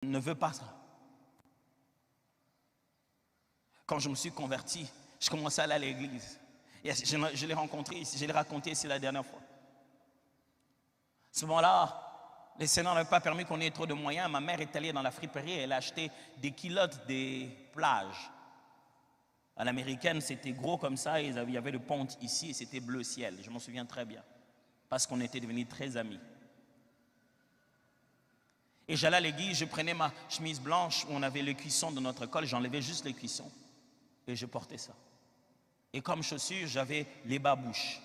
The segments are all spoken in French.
ne veut pas ça. Quand je me suis converti, je commençais à aller à l'église. Et je l'ai rencontré ici, je l'ai raconté ici la dernière fois. À ce moment-là, le Seigneur n'avait pas permis qu'on ait trop de moyens. Ma mère est allée dans la friperie et elle a acheté des culottes des plages. À l'américaine, c'était gros comme ça, et il y avait le ponte ici et c'était bleu ciel. Je m'en souviens très bien, parce qu'on était devenus très amis. Et j'allais à l'église, je prenais ma chemise blanche où on avait le cuisson de notre école, j'enlevais juste le cuisson et je portais ça. Et comme chaussure, j'avais les babouches.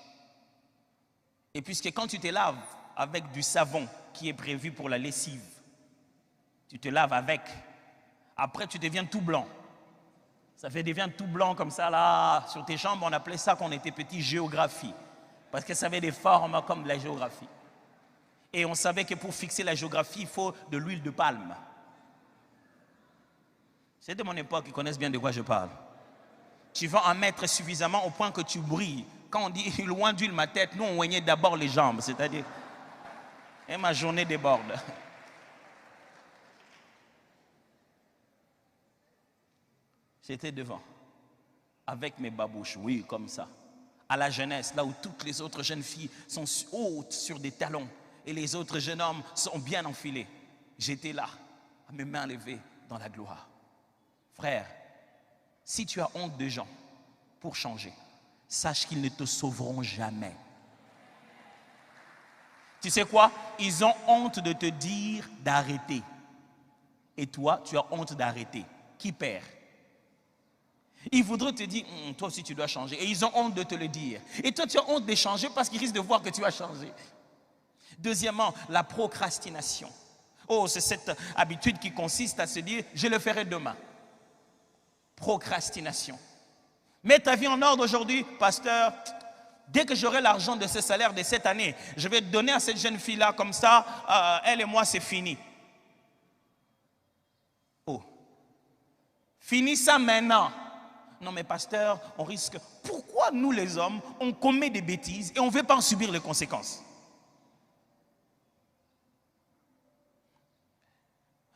Et puisque quand tu te laves avec du savon qui est prévu pour la lessive, tu te laves avec, après tu deviens tout blanc. Ça devient tout blanc comme ça là, sur tes jambes, on appelait ça quand on était petit géographie. Parce que ça avait des formes comme de la géographie. Et on savait que pour fixer la géographie, il faut de l'huile de palme. C'est de mon époque, ils connaissent bien de quoi je parle. Tu vas en mettre suffisamment au point que tu brilles. Quand on dit loin d'huile ma tête, nous on oignait d'abord les jambes, c'est-à-dire, et ma journée déborde. J'étais devant, avec mes babouches, oui, comme ça. À la jeunesse, là où toutes les autres jeunes filles sont hautes sur des talons et les autres jeunes hommes sont bien enfilés. J'étais là, à mes mains levées dans la gloire. Frère, si tu as honte de gens pour changer, sache qu'ils ne te sauveront jamais. Tu sais quoi? Ils ont honte de te dire d'arrêter. Et toi, tu as honte d'arrêter. Qui perd? Ils voudraient te dire, toi aussi tu dois changer. Et ils ont honte de te le dire. Et toi tu as honte de changer parce qu'ils risquent de voir que tu as changé. Deuxièmement, la procrastination. Oh, c'est cette habitude qui consiste à se dire, je le ferai demain. Procrastination. Mets ta vie en ordre aujourd'hui, pasteur. Dès que j'aurai l'argent de ce salaire de cette année, je vais donner à cette jeune fille-là comme ça, elle et moi c'est fini. Oh. Finis ça maintenant. Non mais pasteur, on risque. Pourquoi nous les hommes, on commet des bêtises et on ne veut pas en subir les conséquences?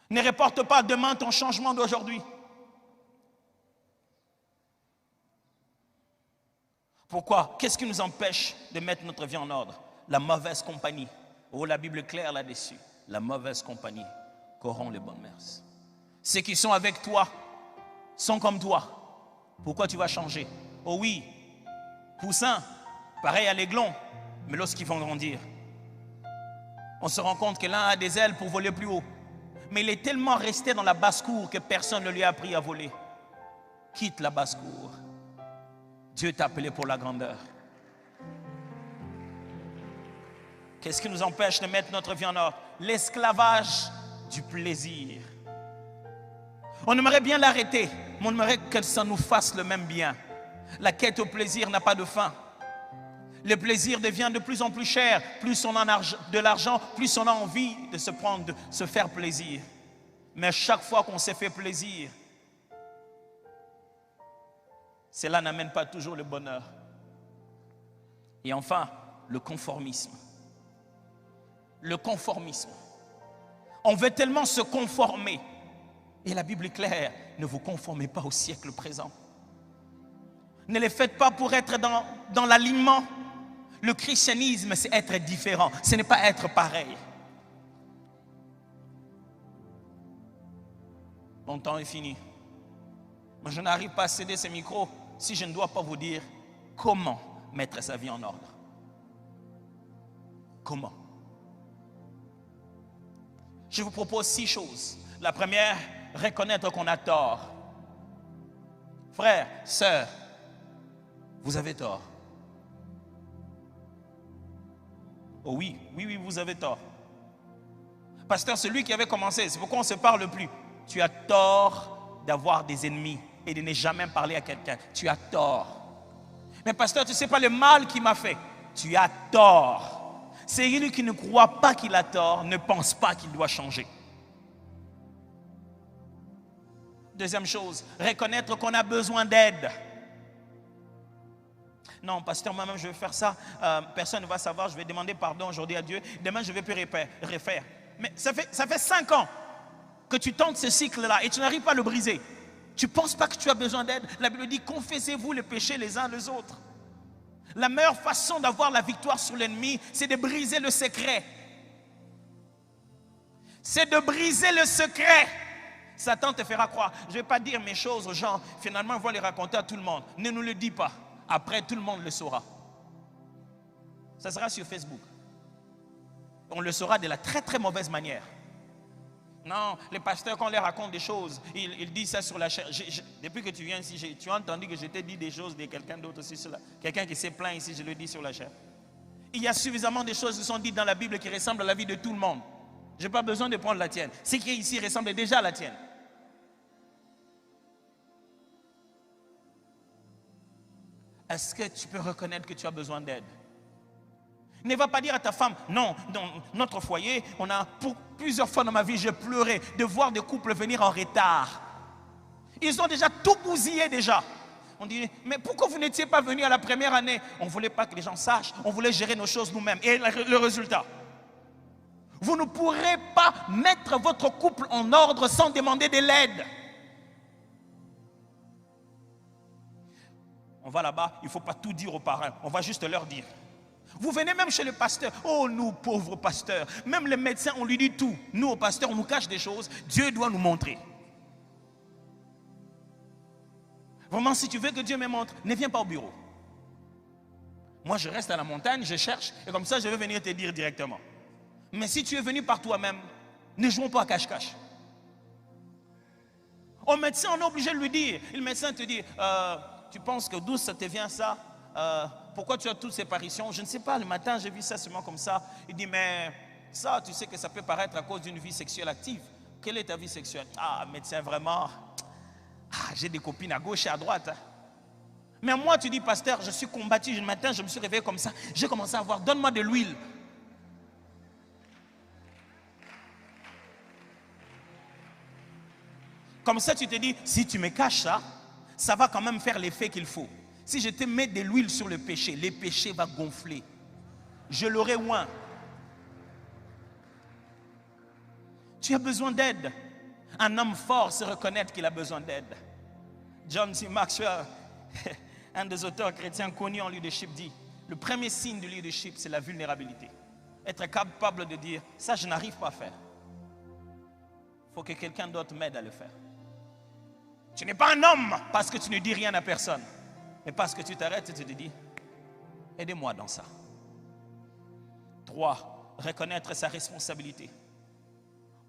Ne reporte pas demain ton changement d'aujourd'hui. Pourquoi? Qu'est-ce qui nous empêche de mettre notre vie en ordre? La mauvaise compagnie. Oh, la Bible est claire là-dessus. La mauvaise compagnie corrompt les bonnes mœurs. Ceux qui sont avec toi sont comme toi. Pourquoi tu vas changer? Oh oui, poussins, pareil à l'aiglon, mais lorsqu'ils vont grandir, on se rend compte que l'un a des ailes pour voler plus haut. Mais il est tellement resté dans la basse-cour que personne ne lui a appris à voler. Quitte la basse-cour. Dieu t'a appelé pour la grandeur. Qu'est-ce qui nous empêche de mettre notre vie en ordre? L'esclavage du plaisir. On aimerait bien l'arrêter, mais on aimerait que ça nous fasse le même bien. La quête au plaisir n'a pas de fin. Le plaisir devient de plus en plus cher. Plus on a de l'argent, plus on a envie de se faire plaisir. Mais chaque fois qu'on s'est fait plaisir, cela n'amène pas toujours le bonheur. Et enfin, le conformisme. Le conformisme. On veut tellement se conformer. Et la Bible est claire, ne vous conformez pas au siècle présent. Ne les faites pas pour être dans l'alignement. Le christianisme, c'est être différent. Ce n'est pas être pareil. Mon temps est fini. Moi, je n'arrive pas à céder ce micro si je ne dois pas vous dire comment mettre sa vie en ordre. Comment? Je vous propose 6 choses. La première, reconnaître qu'on a tort. Frères, sœurs, vous avez tort. Oh oui, vous avez tort. Pasteur, celui qui avait commencé, c'est pourquoi on ne se parle plus. Tu as tort d'avoir des ennemis et de ne jamais parler à quelqu'un. Tu as tort. Mais pasteur, tu ne sais pas le mal qu'il m'a fait. Tu as tort. Celui qui ne croit pas qu'il a tort ne pense pas qu'il doit changer. Deuxième chose, reconnaître qu'on a besoin d'aide. Non, pasteur, moi-même je vais faire ça. Personne ne va savoir, je vais demander pardon aujourd'hui à Dieu. Demain je vais plus refaire. Mais ça fait 5 ans. que tu tentes ce cycle-là et tu n'arrives pas à le briser, tu ne penses pas que tu as besoin d'aide? La Bible dit, confessez-vous les péchés les uns les autres. La meilleure façon d'avoir la victoire sur l'ennemi, c'est de briser le secret. C'est de briser le secret. Satan te fera croire. Je ne vais pas dire mes choses aux gens, finalement on va les raconter à tout le monde. Ne nous le dis pas. Après tout le monde le saura. Ça sera sur Facebook. On le saura de la très très mauvaise manière. Non, les pasteurs, quand on leur raconte des choses, ils disent ça sur la chair. Depuis que tu viens ici, tu as entendu que je t'ai dit des choses de quelqu'un d'autre aussi. Quelqu'un qui s'est plaint ici, je le dis sur la chair. Il y a suffisamment de choses qui sont dites dans la Bible qui ressemblent à la vie de tout le monde. Je n'ai pas besoin de prendre la tienne. Ce qui est ici ressemble déjà à la tienne. Est-ce que tu peux reconnaître que tu as besoin d'aide? Ne va pas dire à ta femme, non, dans notre foyer, pour plusieurs fois dans ma vie, j'ai pleuré de voir des couples venir en retard. Ils ont déjà tout bousillé déjà. On dit, mais pourquoi vous n'étiez pas venu à la première année? On ne voulait pas que les gens sachent, on voulait gérer nos choses nous-mêmes. Et le résultat, vous ne pourrez pas mettre votre couple en ordre sans demander de l'aide. On va là-bas, il ne faut pas tout dire aux parents, on va juste leur dire. Vous venez même chez le pasteur. Oh, nous, pauvres pasteurs. Même les médecins, on lui dit tout. Nous, au pasteur, on nous cache des choses. Dieu doit nous montrer. Vraiment, si tu veux que Dieu me montre, ne viens pas au bureau. Moi, je reste à la montagne, je cherche. Et comme ça, je vais venir te dire directement. Mais si tu es venu par toi-même, ne jouons pas à cache-cache. Au médecin, on est obligé de lui dire. Et le médecin te dit, tu penses que d'où ça te vient ça? Pourquoi tu as toutes ces apparitions? Je ne sais pas, le matin j'ai vu ça seulement comme ça. Il dit, mais ça, tu sais que ça peut paraître à cause d'une vie sexuelle active. Quelle est ta vie sexuelle? Ah, médecin, vraiment, j'ai des copines à gauche et à droite. Mais moi, tu dis, pasteur, je suis combattu. Le matin, je me suis réveillé comme ça. J'ai commencé à voir, donne-moi de l'huile. Comme ça, tu te dis, si tu me caches ça, ça va quand même faire l'effet qu'il faut. Si je te mets de l'huile sur le péché, le péché va gonfler. Je l'aurai oint. Tu as besoin d'aide. Un homme fort se reconnaître qu'il a besoin d'aide. John C. Maxwell, un des auteurs chrétiens connus en leadership, dit, le premier signe du leadership, c'est la vulnérabilité. Être capable de dire, ça je n'arrive pas à faire. Il faut que quelqu'un d'autre m'aide à le faire. Tu n'es pas un homme parce que tu ne dis rien à personne. Mais parce que tu t'arrêtes et tu te dis, aidez-moi dans ça. 3. Reconnaître sa responsabilité.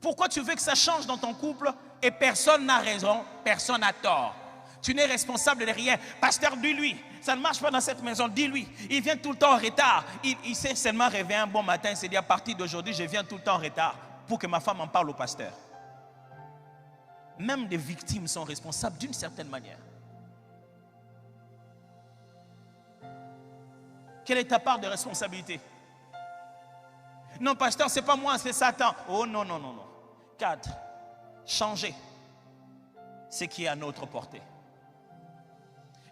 Pourquoi tu veux que ça change dans ton couple et personne n'a raison, personne n'a tort? Tu n'es responsable de rien. Pasteur, dis-lui, ça ne marche pas dans cette maison, dis-lui. Il vient tout le temps en retard. Il s'est seulement réveillé un bon matin, il s'est dit, à partir d'aujourd'hui, je viens tout le temps en retard pour que ma femme en parle au pasteur. Même des victimes sont responsables d'une certaine manière. Quelle est ta part de responsabilité? Non, pasteur, ce n'est pas moi, c'est Satan. Oh non, non, non, non. 4. Changer ce qui est à notre portée.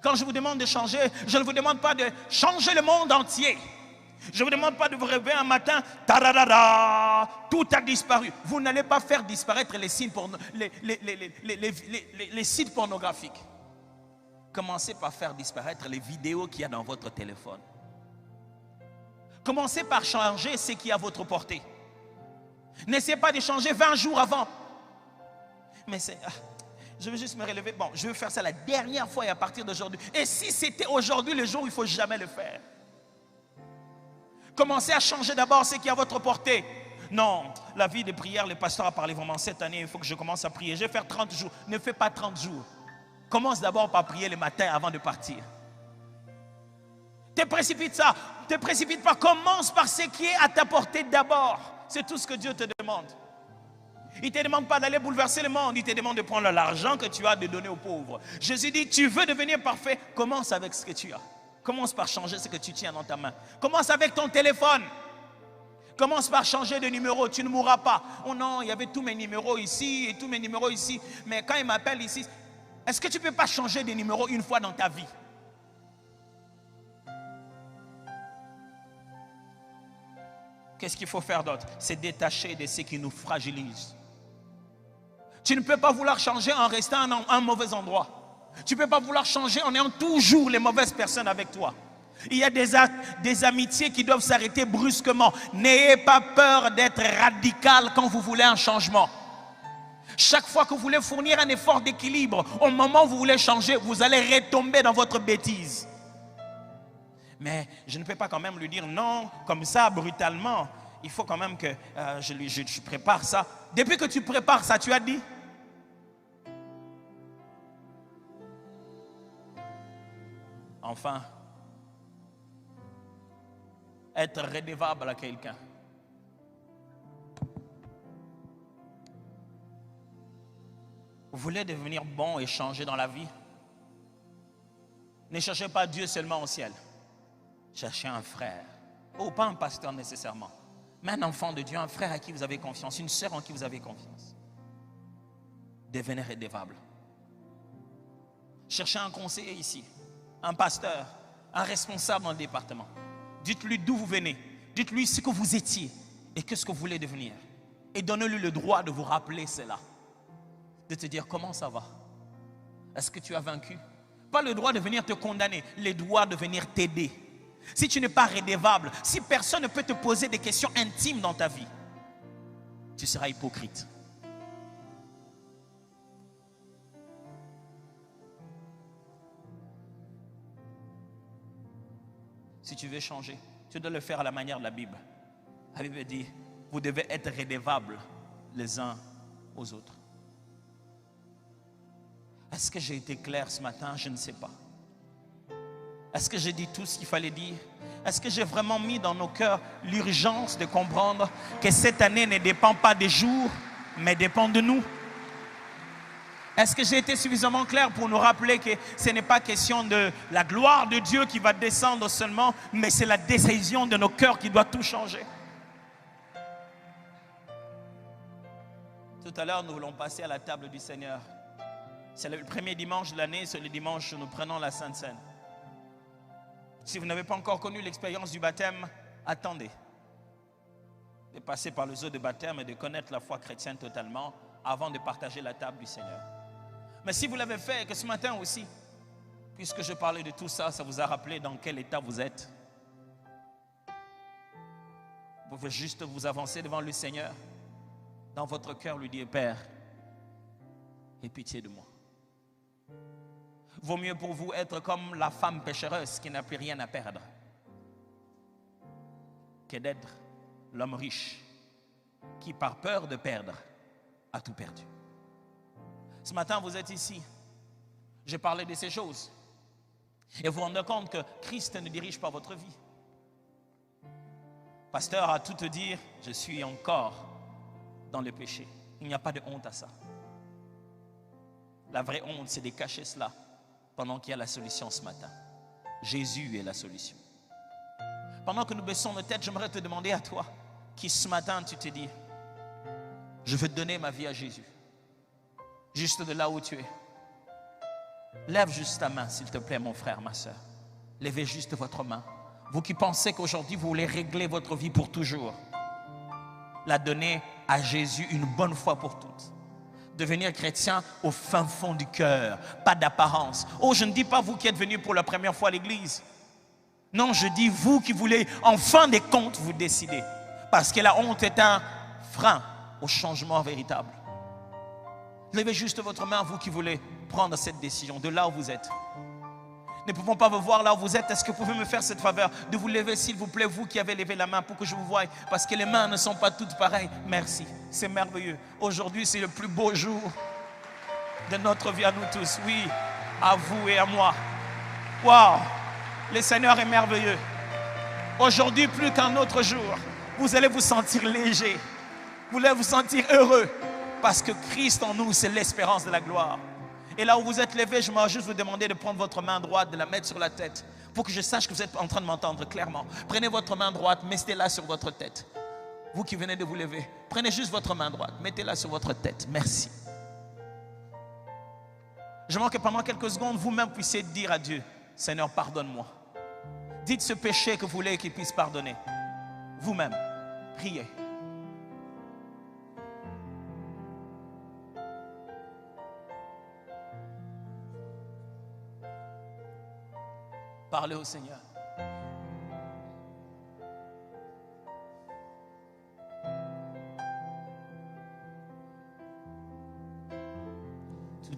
Quand je vous demande de changer, je ne vous demande pas de changer le monde entier. Je ne vous demande pas de vous réveiller un matin, tararara, tout a disparu. Vous n'allez pas faire disparaître les sites pornographiques. Commencez par faire disparaître les vidéos qu'il y a dans votre téléphone. Commencez par changer ce qui est à votre portée. N'essayez pas de changer 20 jours avant. Mais je vais juste me relever. Bon, je vais faire ça la dernière fois et à partir d'aujourd'hui. Et si c'était aujourd'hui le jour où il ne faut jamais le faire? Commencez à changer d'abord ce qui est à votre portée. Non, la vie de prière, le pasteur a parlé vraiment cette année, il faut que je commence à prier. Je vais faire 30 jours. Ne fais pas 30 jours. Commence d'abord par prier le matin avant de partir. Te précipite ça. Te précipite pas. Commence par ce qui est à ta portée d'abord. C'est tout ce que Dieu te demande. Il ne te demande pas d'aller bouleverser le monde. Il te demande de prendre l'argent que tu as, de donner aux pauvres. Jésus dit, tu veux devenir parfait, commence avec ce que tu as. Commence par changer ce que tu tiens dans ta main. Commence avec ton téléphone. Commence par changer de numéro, tu ne mourras pas. Oh non, il y avait tous mes numéros ici et tous mes numéros ici. Mais quand il m'appelle ici, est-ce que tu ne peux pas changer de numéro une fois dans ta vie? Qu'est-ce qu'il faut faire d'autre? C'est détacher de ce qui nous fragilise. Tu ne peux pas vouloir changer en restant en un mauvais endroit. Tu ne peux pas vouloir changer en ayant toujours les mauvaises personnes avec toi. Il y a des amitiés qui doivent s'arrêter brusquement. N'ayez pas peur d'être radical quand vous voulez un changement. Chaque fois que vous voulez fournir un effort d'équilibre, au moment où vous voulez changer, vous allez retomber dans votre bêtise. Mais je ne peux pas quand même lui dire non, comme ça, brutalement. Il faut quand même que je prépare ça. Depuis que tu prépares ça, tu as dit. Enfin, être redevable à quelqu'un. Vous voulez devenir bon et changer dans la vie? Ne cherchez pas Dieu seulement au ciel. Cherchez un frère. Oh, pas un pasteur nécessairement, mais un enfant de Dieu, un frère à qui vous avez confiance, une sœur en qui vous avez confiance. Devenez redevable. Cherchez un conseiller ici, un pasteur, un responsable dans le département. Dites-lui d'où vous venez. Dites-lui ce que vous étiez et qu'est-ce que vous voulez devenir. Et donnez-lui le droit de vous rappeler cela. De te dire comment ça va. Est-ce que tu as vaincu? Pas le droit de venir te condamner, le droit de venir t'aider. Si tu n'es pas redevable, si personne ne peut te poser des questions intimes dans ta vie, tu seras hypocrite. Si tu veux changer, tu dois le faire à la manière de la Bible. La Bible dit, vous devez être redevables les uns aux autres. Est-ce que j'ai été clair ce matin? Je ne sais pas. Est-ce que j'ai dit tout ce qu'il fallait dire? Est-ce que j'ai vraiment mis dans nos cœurs l'urgence de comprendre que cette année ne dépend pas des jours, mais dépend de nous? Est-ce que j'ai été suffisamment clair pour nous rappeler que ce n'est pas question de la gloire de Dieu qui va descendre seulement, mais c'est la décision de nos cœurs qui doit tout changer? Tout à l'heure, nous voulons passer à la table du Seigneur. C'est le premier dimanche de l'année, c'est le dimanche où nous prenons la Sainte Seine. Si vous n'avez pas encore connu l'expérience du baptême, attendez. De passer par les eaux de baptême et de connaître la foi chrétienne totalement avant de partager la table du Seigneur. Mais si vous l'avez fait, que ce matin aussi, puisque je parlais de tout ça, ça vous a rappelé dans quel état vous êtes. Vous pouvez juste vous avancer devant le Seigneur. Dans votre cœur, lui dire, Père, aie pitié de moi. Vaut mieux pour vous être comme la femme péchereuse qui n'a plus rien à perdre que d'être l'homme riche qui, par peur de perdre, a tout perdu. Ce matin, vous êtes ici. J'ai parlé de ces choses. Et vous vous rendez compte que Christ ne dirige pas votre vie. Pasteur, à tout te dire, je suis encore dans le péché. Il n'y a pas de honte à ça. La vraie honte, c'est de cacher cela pendant qu'il y a la solution ce matin. Jésus est la solution. Pendant que nous baissons nos têtes, j'aimerais te demander à toi, qui ce matin tu te dis, je veux donner ma vie à Jésus. Juste de là où tu es. Lève juste ta main, s'il te plaît, mon frère, ma soeur. Levez juste votre main. Vous qui pensez qu'aujourd'hui, vous voulez régler votre vie pour toujours. La donner à Jésus une bonne fois pour toutes. Devenir chrétien au fin fond du cœur, pas d'apparence. Oh, je ne dis pas vous qui êtes venus pour la première fois à l'église. Non, je dis vous qui voulez, en fin de compte, vous décider. Parce que la honte est un frein au changement véritable. Levez juste votre main, vous qui voulez prendre cette décision, de là où vous êtes. Ne pouvons pas vous voir là où vous êtes. Est-ce que vous pouvez me faire cette faveur de vous lever, s'il vous plaît, vous qui avez levé la main, pour que je vous voie, parce que les mains ne sont pas toutes pareilles. Merci, c'est merveilleux. Aujourd'hui, c'est le plus beau jour de notre vie à nous tous. Oui, à vous et à moi. Waouh, le Seigneur est merveilleux. Aujourd'hui, plus qu'un autre jour, vous allez vous sentir léger. Vous allez vous sentir heureux, parce que Christ en nous, c'est l'espérance de la gloire. Et là où vous êtes levé, je vais juste vous demander de prendre votre main droite, de la mettre sur la tête, pour que je sache que vous êtes en train de m'entendre clairement. Prenez votre main droite, mettez-la sur votre tête. Vous qui venez de vous lever, prenez juste votre main droite, mettez-la sur votre tête. Merci. J'aimerais que pendant quelques secondes, vous-même puissiez dire à Dieu, Seigneur, pardonne-moi. Dites ce péché que vous voulez qu'il puisse pardonner. Vous-même, priez. Parlez au Seigneur.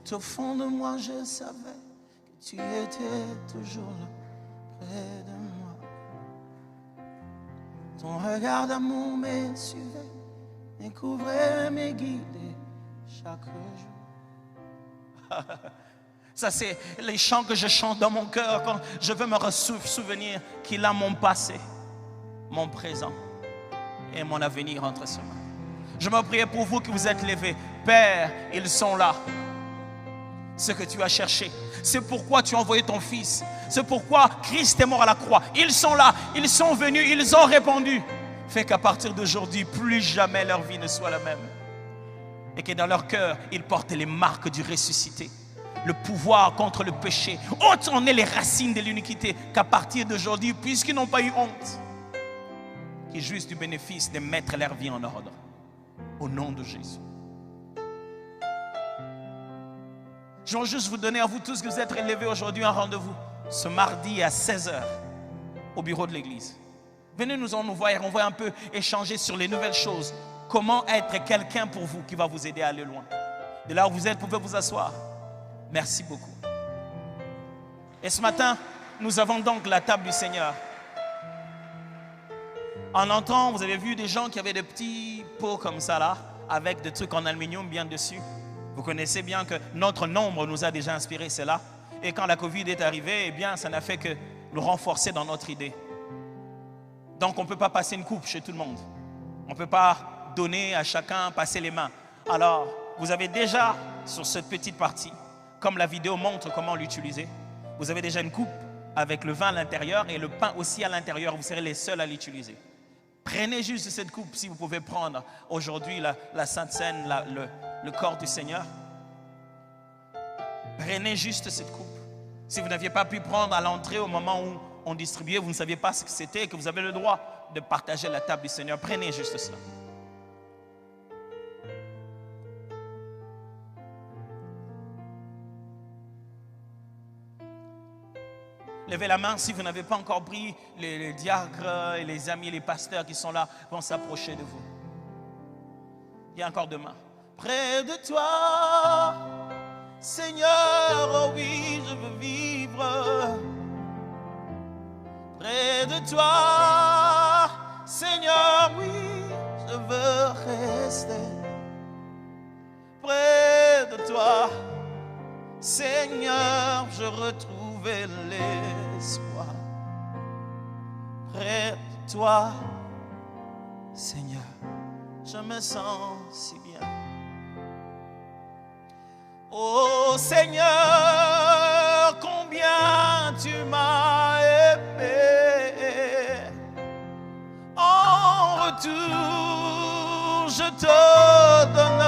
Tout au fond de moi, je savais que tu étais toujours là, près de moi. Ton regard d'amour me suivait, me couvrait, me guidait chaque jour. Ça, c'est les chants que je chante dans mon cœur quand je veux me souvenir qu'il a mon passé, mon présent et mon avenir entre ses mains. Je me prie pour vous qui vous êtes levés. Père, ils sont là. Ce que tu as cherché, c'est pourquoi tu as envoyé ton Fils, c'est pourquoi Christ est mort à la croix. Ils sont là, ils sont venus, ils ont répondu. Fait qu'à partir d'aujourd'hui, plus jamais leur vie ne soit la même. Et que dans leur cœur, ils portent les marques du ressuscité. Le pouvoir contre le péché. Autant on est les racines de l'iniquité qu'à partir d'aujourd'hui, puisqu'ils n'ont pas eu honte, qu'ils jouissent du bénéfice de mettre leur vie en ordre. Au nom de Jésus. Je veux juste vous donner à vous tous que vous êtes élevés aujourd'hui un rendez-vous ce mardi à 16h au bureau de l'église. Venez nous voir, on va un peu échanger sur les nouvelles choses. Comment être quelqu'un pour vous qui va vous aider à aller loin. De là où vous êtes, vous pouvez vous asseoir. Merci beaucoup. Et ce matin, nous avons donc la table du Seigneur. En entrant, vous avez vu des gens qui avaient des petits pots comme ça là, avec des trucs en aluminium bien dessus. Vous connaissez bien que notre nombre nous a déjà inspiré cela. Et quand la Covid est arrivée, eh bien, ça n'a fait que nous renforcer dans notre idée. Donc, on ne peut pas passer une coupe chez tout le monde. On ne peut pas donner à chacun, passer les mains. Alors, vous avez déjà, sur cette petite partie, comme la vidéo montre comment l'utiliser, vous avez déjà une coupe avec le vin à l'intérieur et le pain aussi à l'intérieur. Vous serez les seuls à l'utiliser. Prenez juste cette coupe si vous pouvez prendre aujourd'hui la Sainte Seine, le corps du Seigneur. Prenez juste cette coupe. Si vous n'aviez pas pu prendre à l'entrée au moment où on distribuait, vous ne saviez pas ce que c'était, que vous avez le droit de partager la table du Seigneur. Prenez juste cela. Levez la main si vous n'avez pas encore pris. Les diacres et les amis, les pasteurs qui sont là vont s'approcher de vous. Il y a encore deux mains. Près de toi, Seigneur, oh oui, je veux vivre. Près de toi, Seigneur, oui, je veux rester. Près de toi, Seigneur, je retrouve l'espoir. Près de toi, Seigneur, je me sens si bien. Oh Seigneur, combien tu m'as aimé. En retour, je te donne